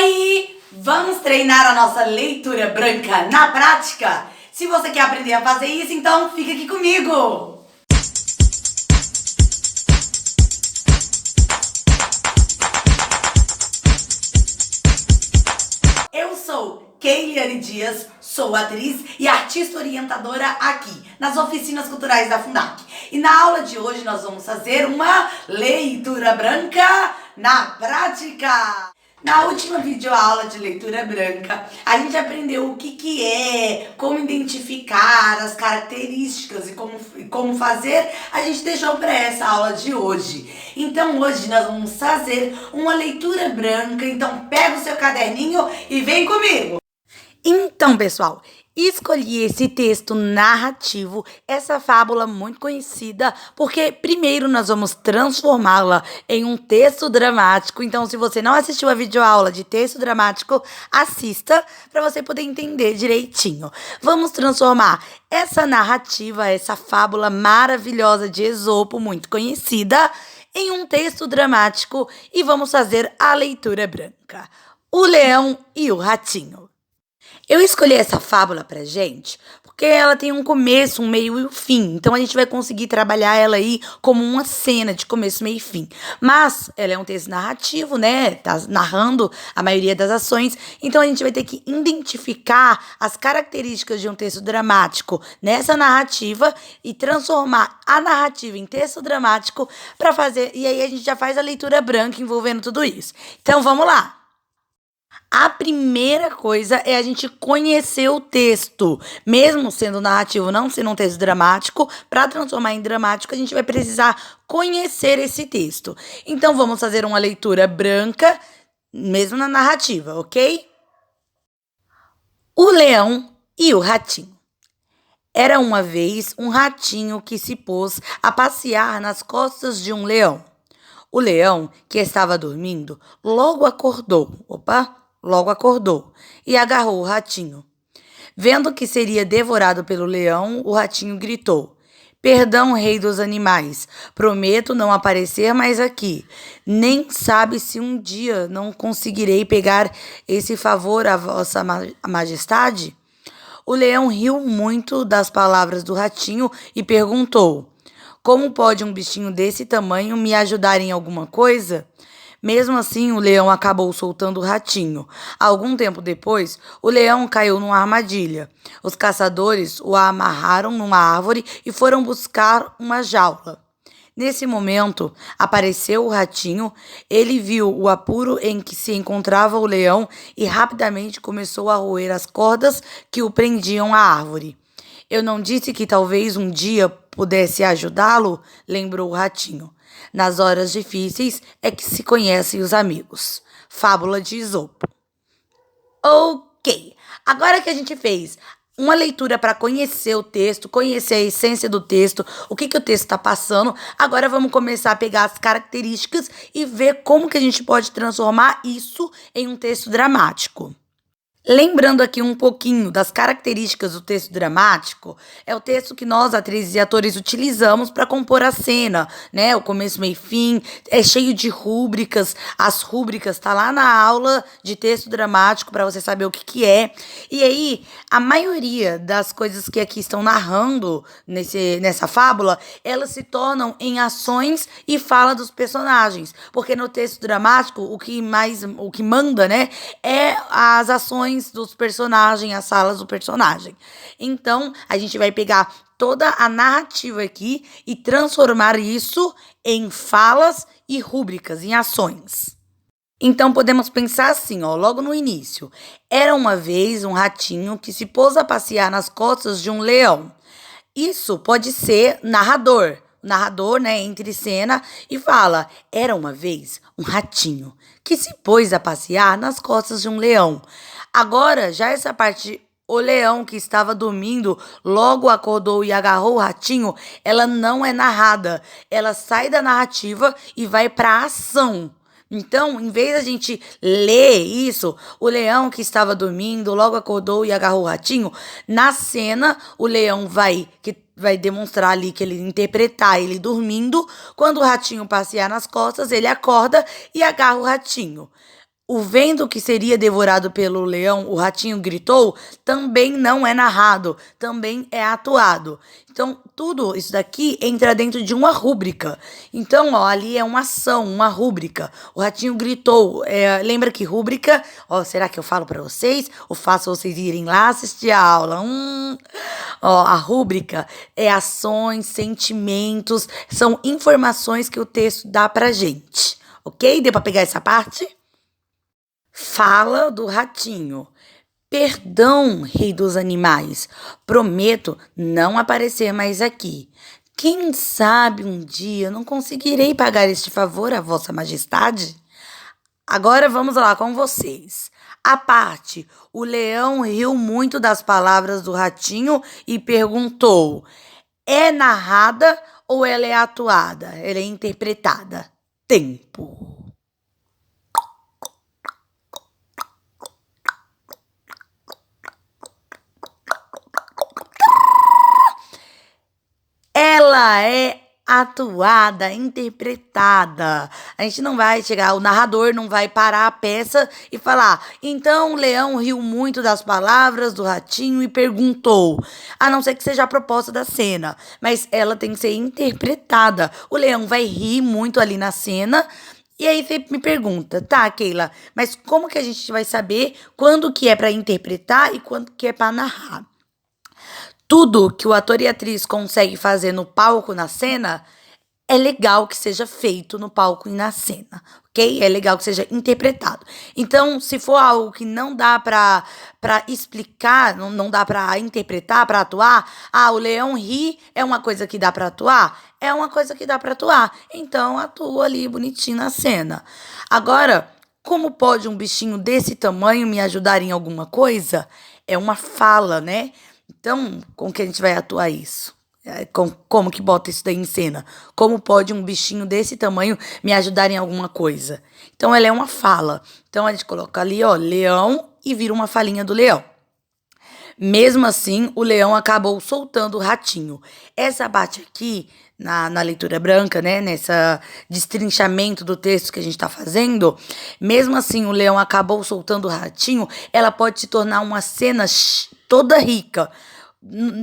aí, vamos treinar a nossa leitura branca na prática? Se você quer aprender a fazer isso, então fica aqui comigo! Eu sou Keiliane Dias, sou atriz e artista orientadora aqui nas oficinas culturais da Fundac. E na aula de hoje nós vamos fazer uma leitura branca na prática. Na última videoaula de leitura branca, a gente aprendeu o que é, como identificar as características e como fazer. A gente deixou para essa aula de hoje. Então hoje nós vamos fazer uma leitura branca. Então pega o seu caderninho e vem comigo! Então, pessoal, escolhi esse texto narrativo, essa fábula muito conhecida, porque primeiro nós vamos transformá-la em um texto dramático. Então, se você não assistiu a videoaula de texto dramático, assista para você poder entender direitinho. Vamos transformar essa narrativa, essa fábula maravilhosa de Esopo, muito conhecida, em um texto dramático e vamos fazer a leitura branca. O Leão e o Ratinho. Eu escolhi essa fábula pra gente porque ela tem um começo, um meio e um fim. Então a gente vai conseguir trabalhar ela aí como uma cena de começo, meio e fim. Mas ela é um texto narrativo, né? Tá narrando a maioria das ações. Então a gente vai ter que identificar as características de um texto dramático nessa narrativa e transformar a narrativa em texto dramático para fazer. E aí a gente já faz a leitura branca envolvendo tudo isso. Então vamos lá. A primeira coisa é a gente conhecer o texto. Mesmo sendo narrativo, não sendo um texto dramático, para transformar em dramático, a gente vai precisar conhecer esse texto. Então, vamos fazer uma leitura branca, mesmo na narrativa, ok? O Leão e o Ratinho. Era uma vez um ratinho que se pôs a passear nas costas de um leão. O leão, que estava dormindo, logo acordou e agarrou o ratinho. Vendo que seria devorado pelo leão, o ratinho gritou: "Perdão, rei dos animais, prometo não aparecer mais aqui. Nem sabe se um dia não conseguirei pegar esse favor a vossa majestade?" O leão riu muito das palavras do ratinho e perguntou: "Como pode um bichinho desse tamanho me ajudar em alguma coisa?" Mesmo assim, o leão acabou soltando o ratinho. Algum tempo depois, o leão caiu numa armadilha. Os caçadores o amarraram numa árvore e foram buscar uma jaula. Nesse momento, apareceu o ratinho. Ele viu o apuro em que se encontrava o leão e rapidamente começou a roer as cordas que o prendiam à árvore. "Eu não disse que talvez um dia pudesse ajudá-lo?" lembrou o ratinho. "Nas horas difíceis é que se conhecem os amigos." Fábula de Esopo. Ok, agora que a gente fez uma leitura para conhecer o texto, conhecer a essência do texto, o que o texto está passando, agora vamos começar a pegar as características e ver como que a gente pode transformar isso em um texto dramático. Lembrando aqui um pouquinho das características do texto dramático, é o texto que nós, atrizes e atores, utilizamos para compor a cena, né? O começo, meio e fim, é cheio de rúbricas. As rúbricas tá lá na aula de texto dramático para você saber o que é. E aí, a maioria das coisas que aqui estão narrando nessa fábula, elas se tornam em ações e fala dos personagens. Porque no texto dramático, o que manda, né, é as ações dos personagens, as falas do personagem. Então, a gente vai pegar toda a narrativa aqui e transformar isso em falas e rúbricas, em ações. Então, podemos pensar assim, ó, logo no início. Era uma vez um ratinho que se pôs a passear nas costas de um leão. Isso pode ser narrador. O narrador, né, entra em cena e fala: "Era uma vez um ratinho que se pôs a passear nas costas de um leão." Agora, já essa parte, o leão que estava dormindo logo acordou e agarrou o ratinho, ela não é narrada. Ela sai da narrativa e vai para a ação. Então, em vez da gente ler isso, o leão que estava dormindo logo acordou e agarrou o ratinho, na cena o leão vai demonstrar ali que ele interpretar ele dormindo. Quando o ratinho passear nas costas, ele acorda e agarra o ratinho. O vendo que seria devorado pelo leão, o ratinho gritou, também não é narrado, também é atuado. Então, tudo isso daqui entra dentro de uma rúbrica. Então, ó, ali é uma ação, uma rúbrica. O ratinho gritou. Lembra que rúbrica? Ó, será que eu falo para vocês? Ou faço vocês irem lá assistir a aula? Ó, a rúbrica é ações, sentimentos, são informações que o texto dá pra gente. Ok? Deu pra pegar essa parte? Fala do ratinho. Perdão, rei dos animais. Prometo não aparecer mais aqui. Quem sabe um dia não conseguirei pagar este favor a Vossa Majestade? Agora vamos lá com vocês. A parte, o leão riu muito das palavras do ratinho e perguntou: é narrada ou ela é atuada? Ela é interpretada? Tempo. Ela é atuada, interpretada. A gente não vai chegar, o narrador não vai parar a peça e falar: então o leão riu muito das palavras do ratinho e perguntou. A não ser que seja a proposta da cena, mas ela tem que ser interpretada. O leão vai rir muito ali na cena. E aí você me pergunta: tá, Keila, mas como que a gente vai saber quando que é para interpretar e quando que é para narrar? Tudo que o ator e a atriz consegue fazer no palco, na cena, é legal que seja feito no palco e na cena, ok? É legal que seja interpretado. Então, se for algo que não dá pra explicar, não dá pra interpretar, pra atuar, o leão ri é uma coisa que dá pra atuar? É uma coisa que dá pra atuar. Então, atua ali bonitinho na cena. Agora, como pode um bichinho desse tamanho me ajudar em alguma coisa? É uma fala, né? Então, como que a gente vai atuar isso? Como que bota isso daí em cena? Como pode um bichinho desse tamanho me ajudar em alguma coisa? Então, ela é uma fala. Então, a gente coloca ali, ó, leão e vira uma falinha do leão. Mesmo assim, o leão acabou soltando o ratinho. Essa parte aqui, na leitura branca, né, nessa destrinchamento do texto que a gente está fazendo, mesmo assim o leão acabou soltando o ratinho, ela pode se tornar uma cena toda rica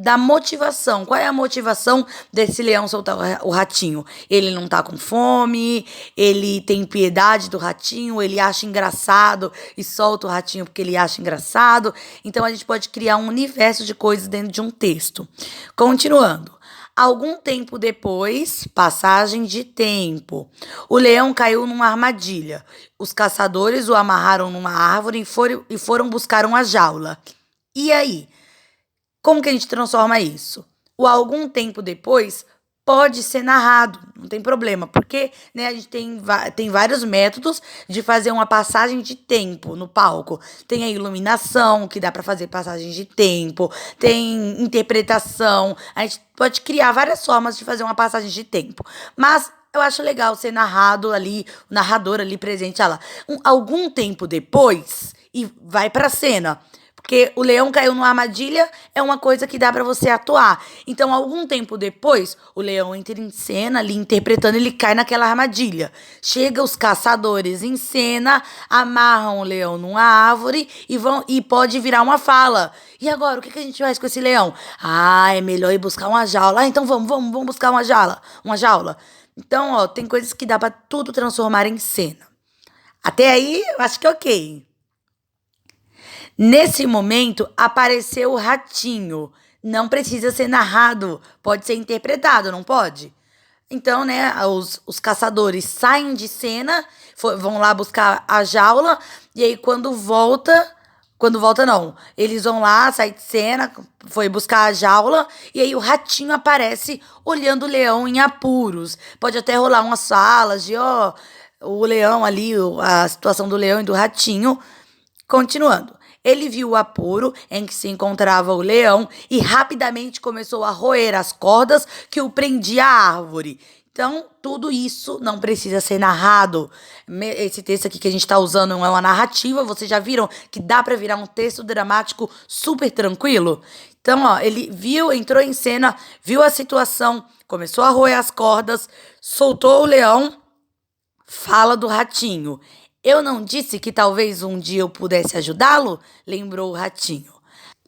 da motivação. Qual é a motivação desse leão soltar o ratinho? Ele não tá com fome, ele tem piedade do ratinho, ele acha engraçado e solta o ratinho porque ele acha engraçado. Então a gente pode criar um universo de coisas dentro de um texto. Continuando. Algum tempo depois, passagem de tempo, o leão caiu numa armadilha. Os caçadores o amarraram numa árvore e foram buscar uma jaula. E aí? Como que a gente transforma isso? O algum tempo depois pode ser narrado, não tem problema, porque, né, a gente tem vários métodos de fazer uma passagem de tempo no palco. Tem a iluminação, que dá para fazer passagem de tempo, tem interpretação, a gente pode criar várias formas de fazer uma passagem de tempo. Mas eu acho legal ser narrado ali, o narrador ali presente, olha lá, algum tempo depois e vai pra cena. Porque o leão caiu numa armadilha é uma coisa que dá pra você atuar. Então, algum tempo depois, o leão entra em cena ali interpretando, ele cai naquela armadilha. Chega os caçadores em cena, amarram o leão numa árvore e pode virar uma fala. E agora, o que a gente faz com esse leão? É melhor ir buscar uma jaula. Então vamos buscar uma jaula. Então, ó, tem coisas que dá pra tudo transformar em cena. Até aí, eu acho que é ok. Nesse momento, apareceu o ratinho. Não precisa ser narrado, pode ser interpretado, não pode? Então, né, os caçadores saem de cena, vão lá buscar a jaula, e aí quando volta não, eles vão lá, saem de cena, foi buscar a jaula, e aí o ratinho aparece olhando o leão em apuros. Pode até rolar umas falas de, o leão ali, a situação do leão e do ratinho. Continuando. Ele viu o apuro em que se encontrava o leão e rapidamente começou a roer as cordas que o prendia à árvore. Então, tudo isso não precisa ser narrado. Esse texto aqui que a gente está usando não é uma narrativa. Vocês já viram que dá para virar um texto dramático super tranquilo? Então, ó, ele entrou em cena, viu a situação, começou a roer as cordas, soltou o leão, fala do ratinho. Eu não disse que talvez um dia eu pudesse ajudá-lo? Lembrou o ratinho.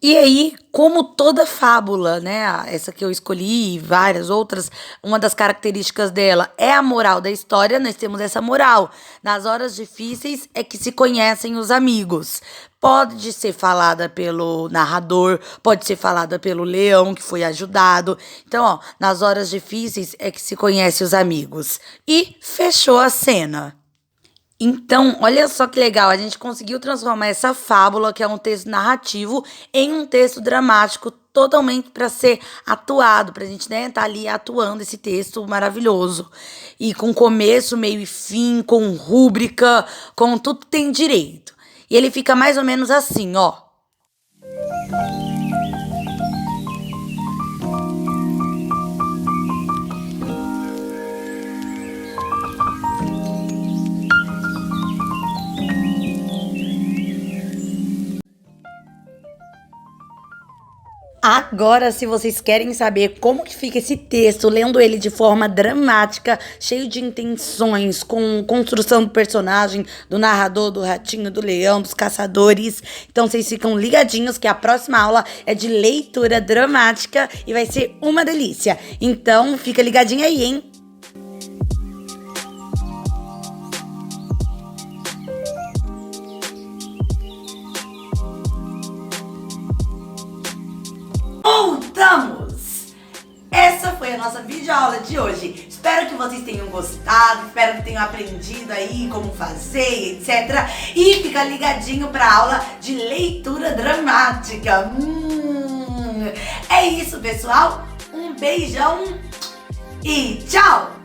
E aí, como toda fábula, né, essa que eu escolhi e várias outras, uma das características dela é a moral da história, nós temos essa moral. Nas horas difíceis é que se conhecem os amigos. Pode ser falada pelo narrador, pode ser falada pelo leão que foi ajudado. Então, ó, nas horas difíceis é que se conhece os amigos. E fechou a cena. Então, olha só que legal, a gente conseguiu transformar essa fábula, que é um texto narrativo, em um texto dramático totalmente para ser atuado, para a gente, né, tá ali atuando esse texto maravilhoso. E com começo, meio e fim, com rúbrica, com tudo que tem direito. E ele fica mais ou menos assim, ó. Agora, se vocês querem saber como que fica esse texto, lendo ele de forma dramática, cheio de intenções, com construção do personagem, do narrador, do ratinho, do leão, dos caçadores, então vocês ficam ligadinhos que a próxima aula é de leitura dramática e vai ser uma delícia. Então, fica ligadinho aí, hein? Voltamos! Essa foi a nossa videoaula de hoje. Espero que vocês tenham gostado, espero que tenham aprendido aí como fazer, etc. E fica ligadinho para a aula de leitura dramática. É isso, pessoal. Um beijão e tchau!